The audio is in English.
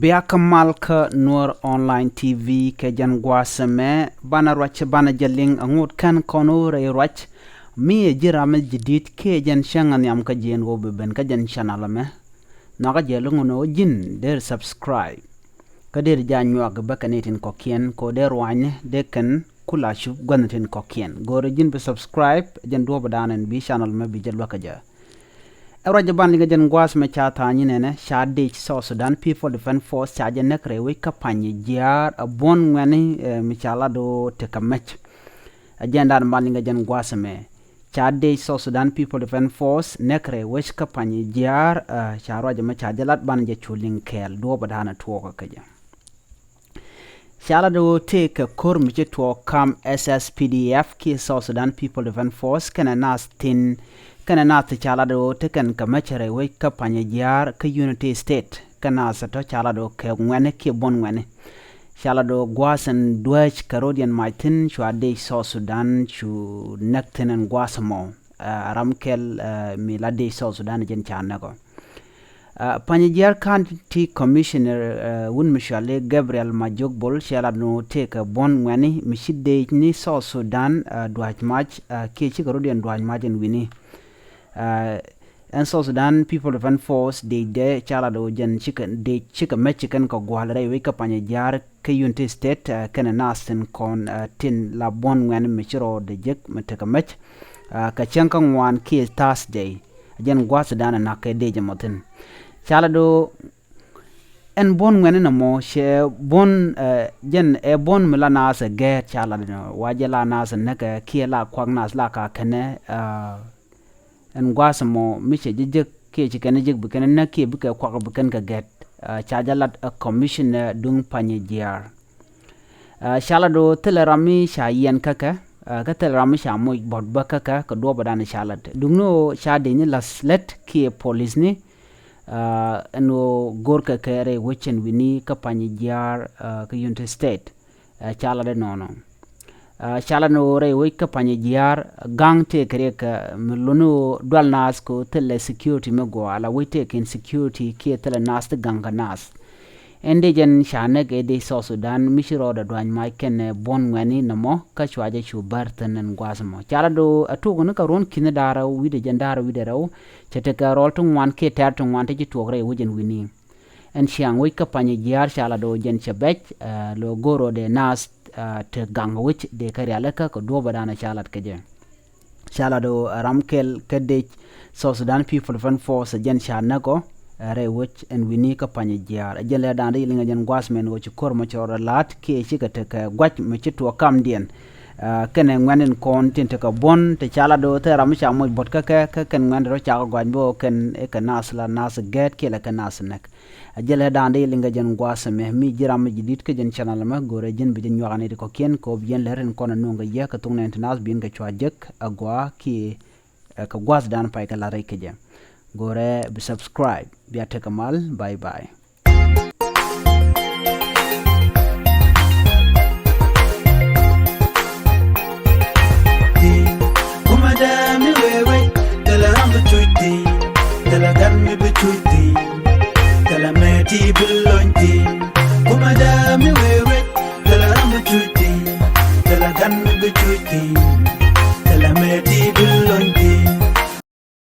Biakamalka Nuer Online TV ke jan gwasame bana rwach bana jaling angut kan kono re rwach mi jirame jidit ke jan shangan yam ka jen go ben ka jan channel me na ga jelungo no jin der subscribe ka der janyo ga bakanetin ko kien ko der wanye de kan kula shu gwanatin ko kien gore jin be subscribe jan do badanen bi channel me bi jel wakaja Raja ban liga jan gwas me cha ta ni nene sha de South Sudan People Defense Force cha jan nekre we panyijieer a bon ngani mi chala do te kamech agenda ban liga jan gwas me cha de South Sudan People Defense Force nekre we panyijieer cha raja me cha jalat ban je chulin kel do badana to ka kaja Shala do take a kor mi to kam SSPDF ki South Sudan People Defense Force kana nas tin kana nath chala do tekan kamachere we panyijieer ka Unity State kana sato chala do ke ngwane ki bon ngwane chala do gwasan duach Carodian Martin chwa de South Sudan chu nakten gwasamo ramkel milade South Sudan jen chana go Panyijieer County Commissioner Wun Mishale Gabriel Majogbol chala no take bon ngwane mishide ni South Sudan duach match ki Carodian duach margin wini and South Sudan People Defense Force de chala do jan chicken Mexican ko gwalre we panyijieer ke Unity State kana nasten kon tin la bon ngwan michiro de jek meteka mech ka chanka ngwan ki Thursday jan gwas dana na ke de jamotin chala do en bon ngwan na mo she bon jen e bon milana se ge chala no wajela nas naka ki la kwang nas la ka kene en gwasamo miche jijek ke chikene jik buken na ke buke kwa buken ka get chajalat a commissioner dung panyijieer shala do telerami sha yen kaka ka telerami sha moy bodba kaka ka do badana shalat dungno sha de ni laslet ke police ni eno gorka kere wechen wini ka panyijieer ka Unity State chala de nono chala no re we panyijieer gang te kreka mlunu dwal nas ko tele security me go ala we take in security ke tele nas te ganga nas ende jen shane ge de South Sudan mishiro da dwan mai ken bon ngani namo ka chwaje chu bartanen gwasmo chala do atugo ne ka ron kinedara wi de jandara wi de raw chete ka rol tun wan ke tar tun wan te togre wujen wini en chiang we panyijieer chala do jen chebech lo goro de nas te gang which de karialeka ko do badana chalat keje chala do ramkel kede South Sudan People Defense Force jen chana ko re which en wini ka panyijieer jele dande linga jen gwasmen go chukor mo chora lat ke chika te ka gwach me chitu kam dien kene ngwanen kon tinte ka bon te chala do te ram cha mo bot ka ken ngwan ro cha gwaj bo ken e ka nasla nas get ke la ka nasnek ajele dande linga jen gwasme mi jiram jidit ke jen channel ma gore jen bi jen yoxane ko ken ko bien leren kon no nga ye ka tung nas bin ka chwa jek agwa ki ka gwas dan pay ka la rek je gore bi subscribe bi atekamal bye bye Kumadami wewe tela rambu chuiti tela ganmi bichuiti tela meti bilonti kumadami wewe tela rambu chuiti tela ganmi bichuiti tela meti